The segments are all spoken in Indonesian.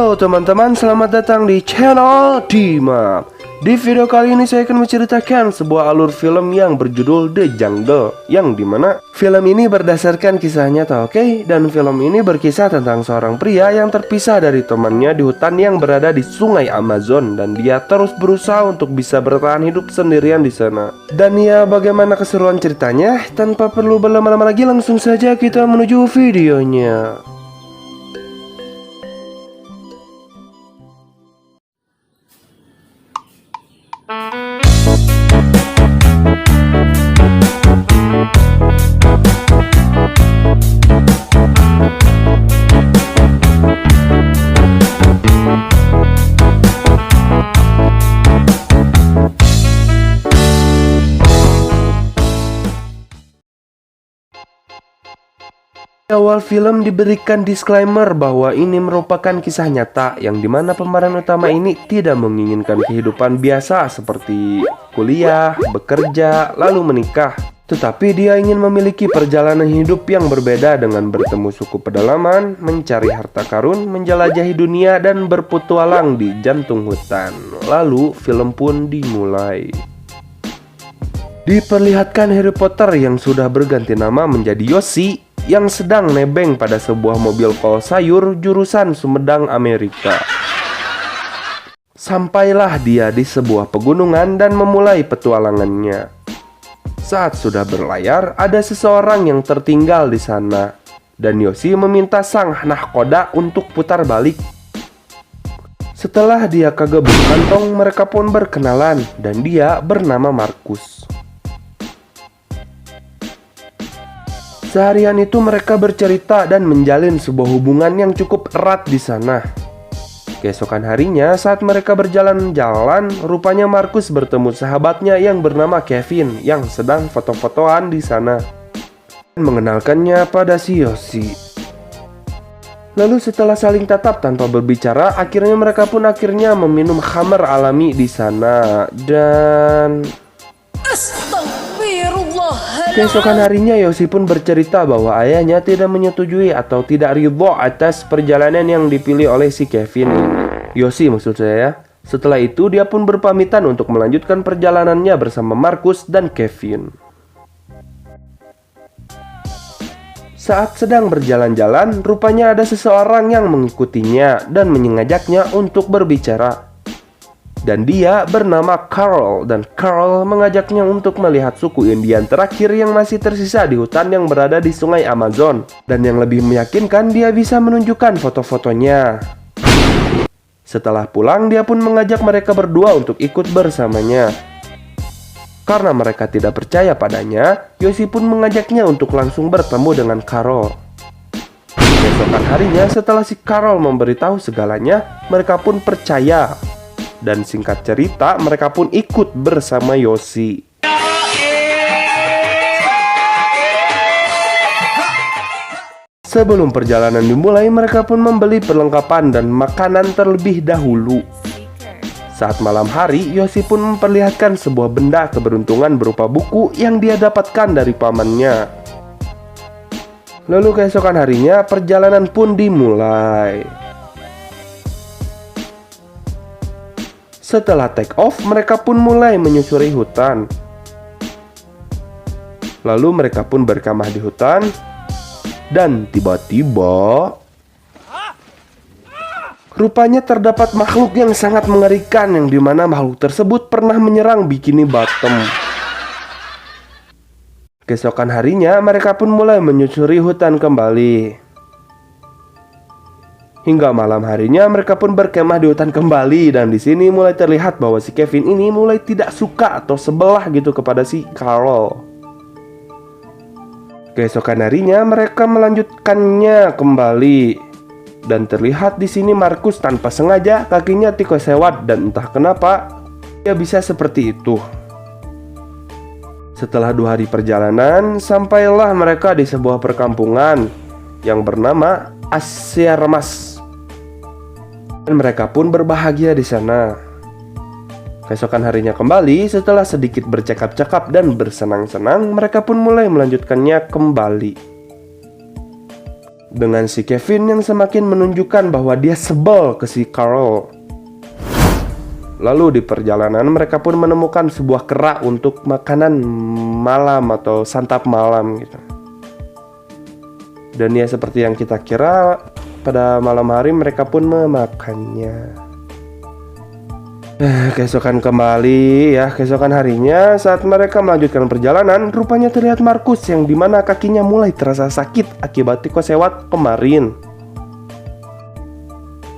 Halo teman-teman, selamat datang di channel Dima. Di video kali ini saya akan menceritakan sebuah alur film yang berjudul The Jungle, yang dimana film ini berdasarkan kisah nyata, oke? Dan film ini berkisah tentang seorang pria yang terpisah dari temannya di hutan yang berada di sungai Amazon, dan dia terus berusaha untuk bisa bertahan hidup sendirian di sana. Dan ya, bagaimana keseruan ceritanya? Tanpa perlu berlama-lama lagi, langsung saja kita menuju videonya. Awal film diberikan disclaimer bahwa ini merupakan kisah nyata yang dimana pemeran utama ini tidak menginginkan kehidupan biasa seperti kuliah, bekerja, lalu menikah. Tetapi dia ingin memiliki perjalanan hidup yang berbeda dengan bertemu suku pedalaman, mencari harta karun, menjelajahi dunia, dan berpetualang di jantung hutan. Lalu film pun dimulai. Diperlihatkan Harry Potter yang sudah berganti nama menjadi Yoshi yang sedang nebeng pada sebuah mobil kol sayur jurusan Sumedang, Amerika. Sampailah dia di sebuah pegunungan dan memulai petualangannya. Saat sudah berlayar, ada seseorang yang tertinggal di sana, dan Yoshi meminta sang nahkoda untuk putar balik. Setelah dia kegebuk kantong, mereka pun berkenalan, dan dia bernama Markus. Seharian itu mereka bercerita dan menjalin sebuah hubungan yang cukup erat di sana. Keesokan harinya saat mereka berjalan-jalan, rupanya Markus bertemu sahabatnya yang bernama Kevin yang sedang foto-fotoan di sana dan mengenalkannya pada si Yoshi. Lalu setelah saling tatap tanpa berbicara, akhirnya mereka pun meminum khamar alami di sana dan keesokan harinya Yoshi pun bercerita bahwa ayahnya tidak menyetujui atau tidak ridho atas perjalanan yang dipilih oleh si Kevin ini. Yoshi maksud saya. Setelah itu dia pun berpamitan untuk melanjutkan perjalanannya bersama Markus dan Kevin. Saat sedang berjalan-jalan, rupanya ada seseorang yang mengikutinya dan mengajaknya untuk berbicara. Dan dia bernama Carl, dan Carl mengajaknya untuk melihat suku Indian terakhir yang masih tersisa di hutan yang berada di sungai Amazon. Dan yang lebih meyakinkan, dia bisa menunjukkan foto-fotonya. Setelah pulang, dia pun mengajak mereka berdua untuk ikut bersamanya. Karena mereka tidak percaya padanya, Yoshi pun mengajaknya untuk langsung bertemu dengan Carl. Keesokan harinya, setelah si Carl memberitahu segalanya, mereka pun percaya. Dan singkat cerita, mereka pun ikut bersama Yoshi. Sebelum perjalanan dimulai, mereka pun membeli perlengkapan dan makanan terlebih dahulu. Saat malam hari, Yoshi pun memperlihatkan sebuah benda keberuntungan berupa buku yang dia dapatkan dari pamannya. Lalu keesokan harinya, perjalanan pun dimulai. Setelah take off, mereka pun mulai menyusuri hutan. Lalu mereka pun berkemah di hutan. Dan tiba-tiba rupanya terdapat makhluk yang sangat mengerikan, yang dimana makhluk tersebut pernah menyerang Bikini Bottom. Keesokan harinya mereka pun mulai menyusuri hutan kembali. Hingga malam harinya mereka pun berkemah di hutan kembali, dan di sini mulai terlihat bahwa si Kevin ini mulai tidak suka atau sebelah gitu kepada si Carl. Keesokan harinya mereka melanjutkannya kembali, dan terlihat di sini Markus tanpa sengaja kakinya tikus lewat, dan entah kenapa dia bisa seperti itu. Setelah 2 hari perjalanan, sampailah mereka di sebuah perkampungan yang bernama Asyarmas. Dan mereka pun berbahagia di sana. Keesokan harinya kembali, setelah sedikit bercakap-cakap dan bersenang-senang, mereka pun mulai melanjutkannya kembali. dengan si Kevin yang semakin menunjukkan bahwa dia sebel ke si Carl. Lalu di perjalanan mereka pun menemukan sebuah kerak untuk makanan malam atau santap malam gitu. Dan ya seperti yang kita kira, pada malam hari mereka pun memakannya. Keesokan harinya saat mereka melanjutkan perjalanan, rupanya terlihat Markus yang dimana kakinya mulai terasa sakit akibat tikus lewat kemarin.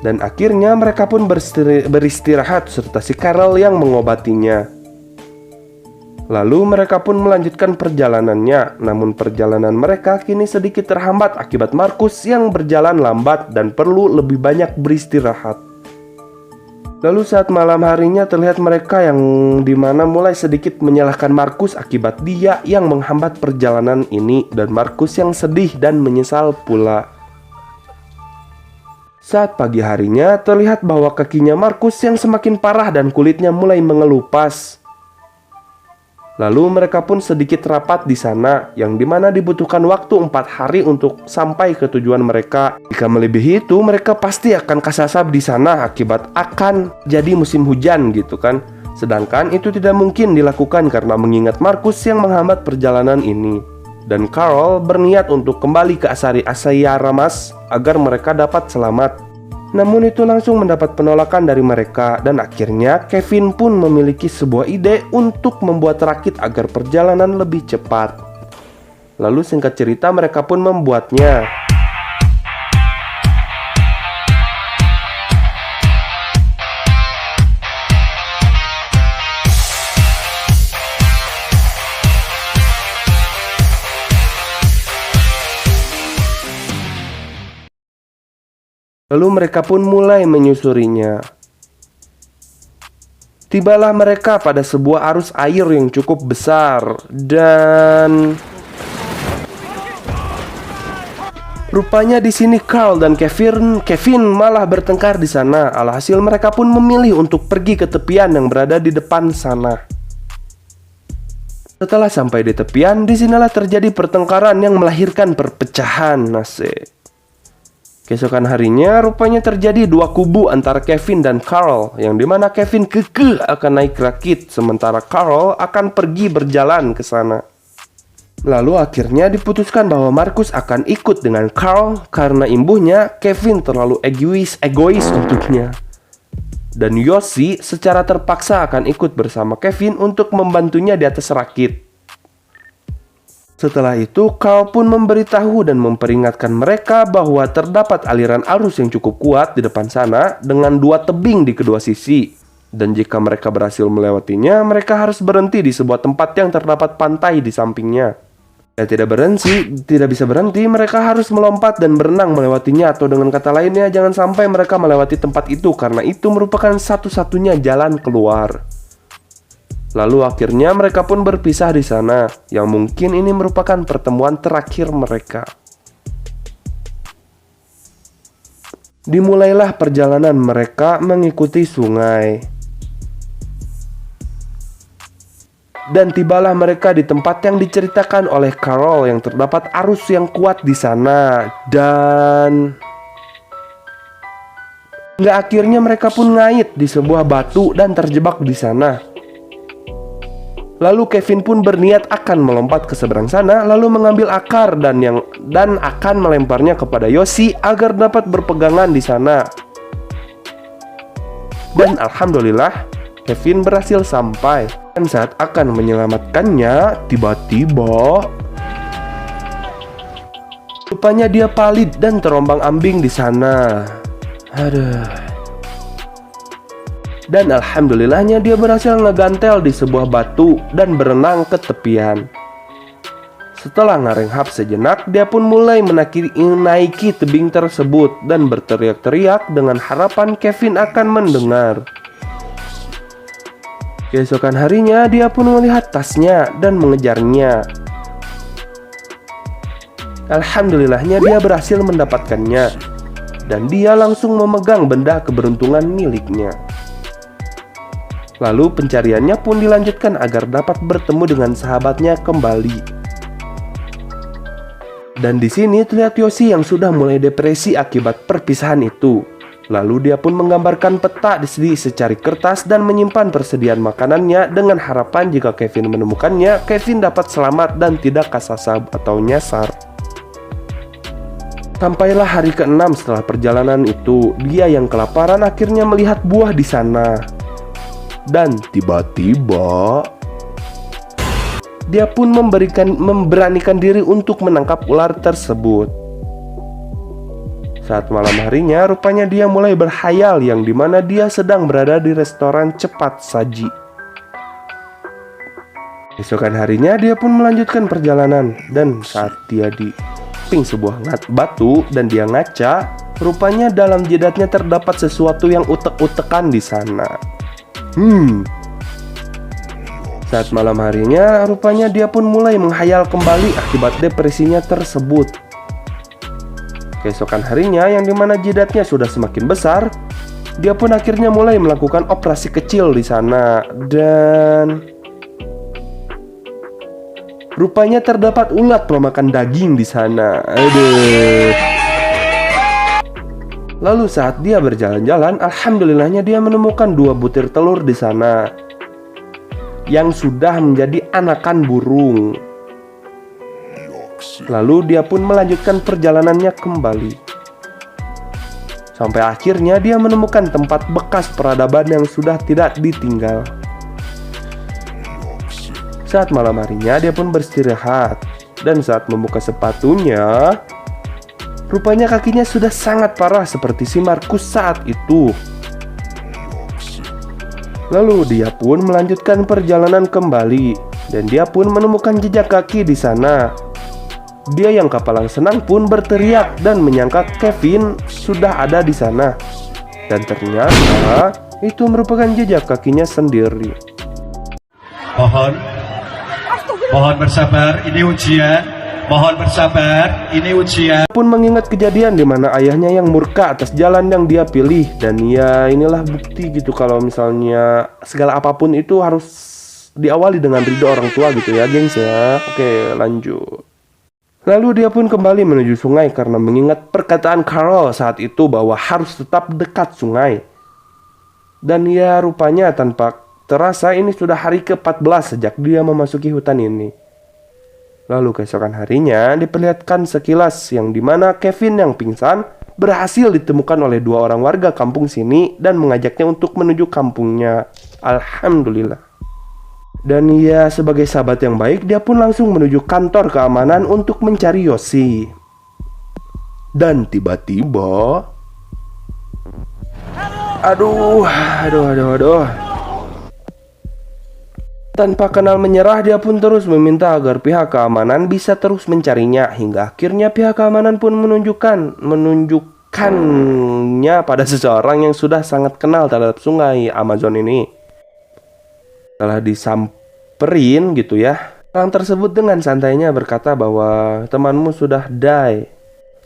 Dan akhirnya mereka pun beristirahat serta si Carl yang mengobatinya. Lalu mereka pun melanjutkan perjalanannya. Namun perjalanan mereka kini sedikit terhambat akibat Markus yang berjalan lambat dan perlu lebih banyak beristirahat. Lalu saat malam harinya terlihat mereka yang dimana mulai sedikit menyalahkan Markus akibat dia yang menghambat perjalanan ini. Dan Markus yang sedih dan menyesal pula. Saat pagi harinya terlihat bahwa kakinya Markus yang semakin parah dan kulitnya mulai mengelupas. Lalu mereka pun sedikit rapat di sana, yang dimana dibutuhkan waktu 4 hari untuk sampai ke tujuan mereka. Jika melebihi itu, mereka pasti akan kasasab di sana akibat akan jadi musim hujan gitu kan. Sedangkan itu tidak mungkin dilakukan karena mengingat Markus yang menghambat perjalanan ini. Dan Carl berniat untuk kembali ke Asaya Ramas agar mereka dapat selamat. Namun itu langsung mendapat penolakan dari mereka. Dan akhirnya Kevin pun memiliki sebuah ide untuk membuat rakit agar perjalanan lebih cepat. Lalu singkat cerita mereka pun membuatnya. Lalu mereka pun mulai menyusurinya. Tibalah mereka pada sebuah arus air yang cukup besar dan rupanya di sini Carl dan Kevin malah bertengkar di sana. Alhasil mereka pun memilih untuk pergi ke tepian yang berada di depan sana. Setelah sampai di tepian, disinilah terjadi pertengkaran yang melahirkan perpecahan. Nasib. Keesokan harinya rupanya terjadi dua kubu antara Kevin dan Carl, yang dimana Kevin kekeh akan naik rakit, sementara Carl akan pergi berjalan ke sana. Lalu akhirnya diputuskan bahwa Markus akan ikut dengan Carl karena imbuhnya Kevin terlalu egois untuknya. Dan Yoshi secara terpaksa akan ikut bersama Kevin untuk membantunya di atas rakit. Setelah itu, Carl pun memberitahu dan memperingatkan mereka bahwa terdapat aliran arus yang cukup kuat di depan sana dengan 2 tebing di kedua sisi. Dan jika mereka berhasil melewatinya, mereka harus berhenti di sebuah tempat yang terdapat pantai di sampingnya. Tidak bisa berhenti, mereka harus melompat dan berenang melewatinya, atau dengan kata lainnya, jangan sampai mereka melewati tempat itu karena itu merupakan satu-satunya jalan keluar. Lalu akhirnya mereka pun berpisah di sana, yang mungkin ini merupakan pertemuan terakhir mereka. Dimulailah perjalanan mereka mengikuti sungai. Dan tibalah mereka di tempat yang diceritakan oleh Carl yang terdapat arus yang kuat di sana. Dan hingga akhirnya mereka pun ngait di sebuah batu dan terjebak di sana. Lalu Kevin pun berniat akan melompat ke seberang sana, lalu mengambil akar dan akan melemparnya kepada Yoshi agar dapat berpegangan di sana. Dan alhamdulillah, Kevin berhasil sampai. Dan saat akan menyelamatkannya, tiba-tiba rupanya dia palit dan terombang-ambing di sana. Aduh. Dan alhamdulillahnya dia berhasil ngegantel di sebuah batu dan berenang ke tepian. Setelah ngarenghap sejenak, dia pun mulai menaiki tebing tersebut dan berteriak-teriak dengan harapan Kevin akan mendengar. Keesokan harinya, dia pun melihat tasnya dan mengejarnya. Alhamdulillahnya dia berhasil mendapatkannya, dan dia langsung memegang benda keberuntungan miliknya. Lalu pencariannya pun dilanjutkan agar dapat bertemu dengan sahabatnya kembali. Dan di sini terlihat Yoshi yang sudah mulai depresi akibat perpisahan itu. Lalu dia pun menggambarkan peta di secari kertas dan menyimpan persediaan makanannya dengan harapan jika Kevin menemukannya, Kevin dapat selamat dan tidak kasasab atau nyasar. Sampailah hari ke-6 setelah perjalanan itu, dia yang kelaparan akhirnya melihat buah di sana. Dan tiba-tiba dia pun memberanikan diri untuk menangkap ular tersebut. Saat malam harinya, rupanya dia mulai berhayal yang dimana dia sedang berada di restoran cepat saji. Esokan harinya, dia pun melanjutkan perjalanan. Dan saat dia di ping sebuah batu dan dia ngaca, rupanya dalam jidatnya terdapat sesuatu yang utek-utekan di sana. Saat malam harinya, rupanya dia pun mulai menghayal kembali akibat depresinya tersebut. Keesokan harinya, yang dimana jidatnya sudah semakin besar, dia pun akhirnya mulai melakukan operasi kecil di sana. Dan rupanya terdapat ulat pemakan daging di sana. Aduh. Lalu saat dia berjalan-jalan, alhamdulillahnya dia menemukan 2 butir telur di sana yang sudah menjadi anakan burung. Lalu dia pun melanjutkan perjalanannya kembali. Sampai akhirnya dia menemukan tempat bekas peradaban yang sudah tidak ditinggal. Saat malam harinya dia pun beristirahat. Dan saat membuka sepatunya, rupanya kakinya sudah sangat parah seperti si Markus saat itu. Lalu dia pun melanjutkan perjalanan kembali. Dan dia pun menemukan jejak kaki di sana. Dia yang kapalang senang pun berteriak dan menyangka Kevin sudah ada di sana. Dan ternyata itu merupakan jejak kakinya sendiri. Mohon bersabar, ini ujian. Mohon bersabar, ini ujian. Pun mengingat kejadian di mana ayahnya yang murka atas jalan yang dia pilih. Dan ya inilah bukti gitu kalau misalnya segala apapun itu harus diawali dengan ridho orang tua gitu ya gengs ya. Oke, lanjut. Lalu dia pun kembali menuju sungai karena mengingat perkataan Carl saat itu bahwa harus tetap dekat sungai. Dan ya rupanya tanpa terasa ini sudah hari ke-14 sejak dia memasuki hutan ini. Lalu keesokan harinya diperlihatkan sekilas yang dimana Kevin yang pingsan berhasil ditemukan oleh 2 orang warga kampung sini dan mengajaknya untuk menuju kampungnya. Alhamdulillah. Dan ya sebagai sahabat yang baik, dia pun langsung menuju kantor keamanan untuk mencari Yoshi. Dan tiba-tiba Aduh. Tanpa kenal menyerah, dia pun terus meminta agar pihak keamanan bisa terus mencarinya. Hingga akhirnya pihak keamanan pun menunjukkannya pada seseorang yang sudah sangat kenal terhadap sungai Amazon ini. Setelah disamperin gitu ya, orang tersebut dengan santainya berkata bahwa temanmu sudah die.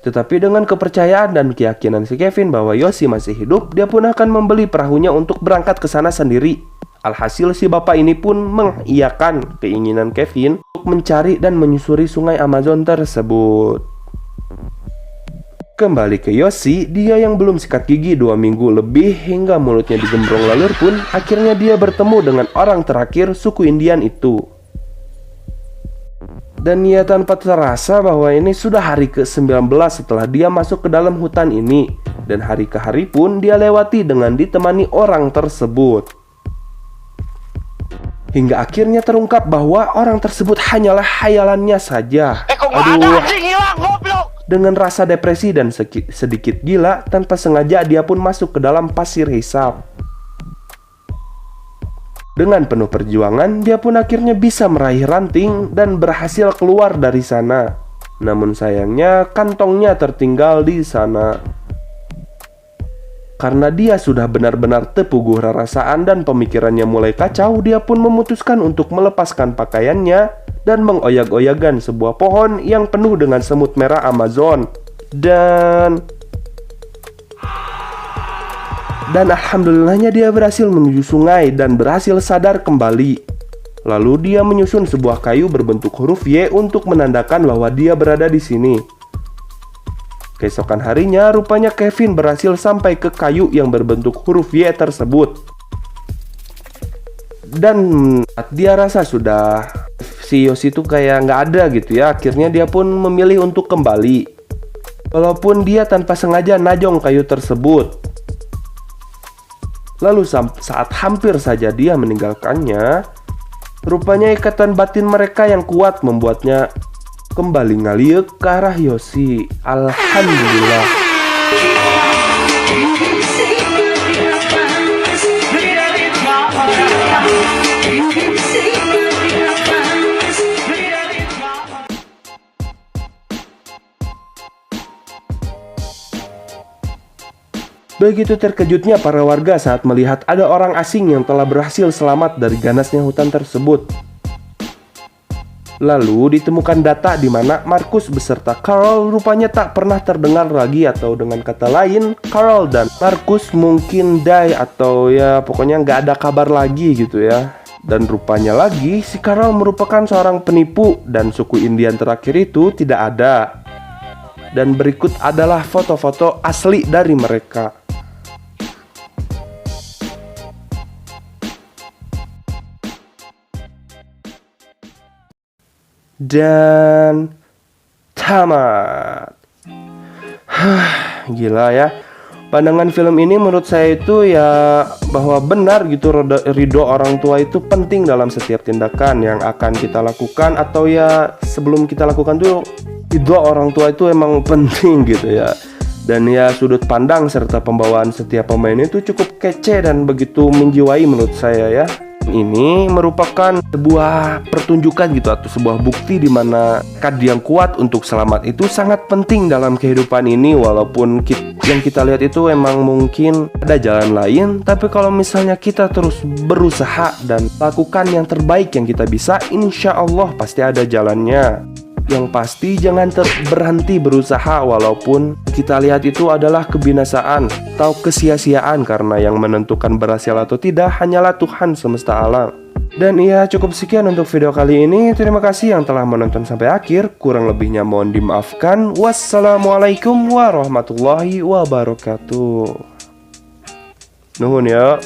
Tetapi dengan kepercayaan dan keyakinan si Kevin bahwa Yoshi masih hidup, dia pun akan membeli perahunya untuk berangkat ke sana sendiri. Alhasil si bapak ini pun mengiyakan keinginan Kevin untuk mencari dan menyusuri sungai Amazon tersebut. Kembali ke Yoshi, dia yang belum sikat gigi 2 minggu lebih hingga mulutnya digembrong lalur pun akhirnya dia bertemu dengan orang terakhir suku Indian itu. Dan ia tanpa terasa bahwa ini sudah hari ke-19 setelah dia masuk ke dalam hutan ini. Dan hari ke hari pun dia lewati dengan ditemani orang tersebut. Hingga akhirnya terungkap bahwa orang tersebut hanyalah hayalannya saja. Aduh. Dengan rasa depresi dan sedikit gila, tanpa sengaja dia pun masuk ke dalam pasir hisap. Dengan penuh perjuangan, dia pun akhirnya bisa meraih ranting dan berhasil keluar dari sana. Namun sayangnya, kantongnya tertinggal di sana. Karena dia sudah benar-benar terpuguh rasaan dan pemikirannya mulai kacau, dia pun memutuskan untuk melepaskan pakaiannya dan mengoyak-oyakan sebuah pohon yang penuh dengan semut merah Amazon. Dan alhamdulillahnya dia berhasil menuju sungai dan berhasil sadar kembali. Lalu dia menyusun sebuah kayu berbentuk huruf Y untuk menandakan bahwa dia berada di sini. Keesokan harinya, rupanya Kevin berhasil sampai ke kayu yang berbentuk huruf Y tersebut. Dan dia rasa sudah si Yoshi itu kayak nggak ada gitu ya. Akhirnya dia pun memilih untuk kembali, walaupun dia tanpa sengaja najong kayu tersebut. Lalu saat hampir saja dia meninggalkannya, rupanya ikatan batin mereka yang kuat membuatnya kembali ngaliuk ke arah Yoshi. Alhamdulillah. Begitu terkejutnya para warga saat melihat ada orang asing yang telah berhasil selamat dari ganasnya hutan tersebut. Lalu ditemukan data di mana Marcus beserta Carl rupanya tak pernah terdengar lagi, atau dengan kata lain, Carl dan Marcus mungkin die atau ya pokoknya nggak ada kabar lagi gitu ya. Dan rupanya lagi si Carl merupakan seorang penipu dan suku Indian terakhir itu tidak ada. Dan berikut adalah foto-foto asli dari mereka. Dan tamat. Gila ya. Pandangan film ini menurut saya itu ya bahwa benar gitu, ridho orang tua itu penting dalam setiap tindakan yang akan kita lakukan, atau ya sebelum kita lakukan tuh ridho orang tua itu emang penting gitu ya. Dan ya sudut pandang serta pembawaan setiap pemain itu cukup kece dan begitu menjiwai menurut saya ya. Ini merupakan sebuah pertunjukan gitu, atau sebuah bukti di mana tekad yang kuat untuk selamat itu sangat penting dalam kehidupan ini. Walaupun yang kita lihat itu emang mungkin ada jalan lain, tapi kalau misalnya kita terus berusaha dan lakukan yang terbaik yang kita bisa, insya Allah pasti ada jalannya. Yang pasti jangan berhenti berusaha, walaupun kita lihat itu adalah kebinasaan atau kesia-siaan, karena yang menentukan berhasil atau tidak hanyalah Tuhan semesta alam. Dan ya cukup sekian untuk video kali ini. Terima kasih yang telah menonton sampai akhir. Kurang lebihnya mohon dimaafkan. Wassalamualaikum warahmatullahi wabarakatuh. Nuhun ya.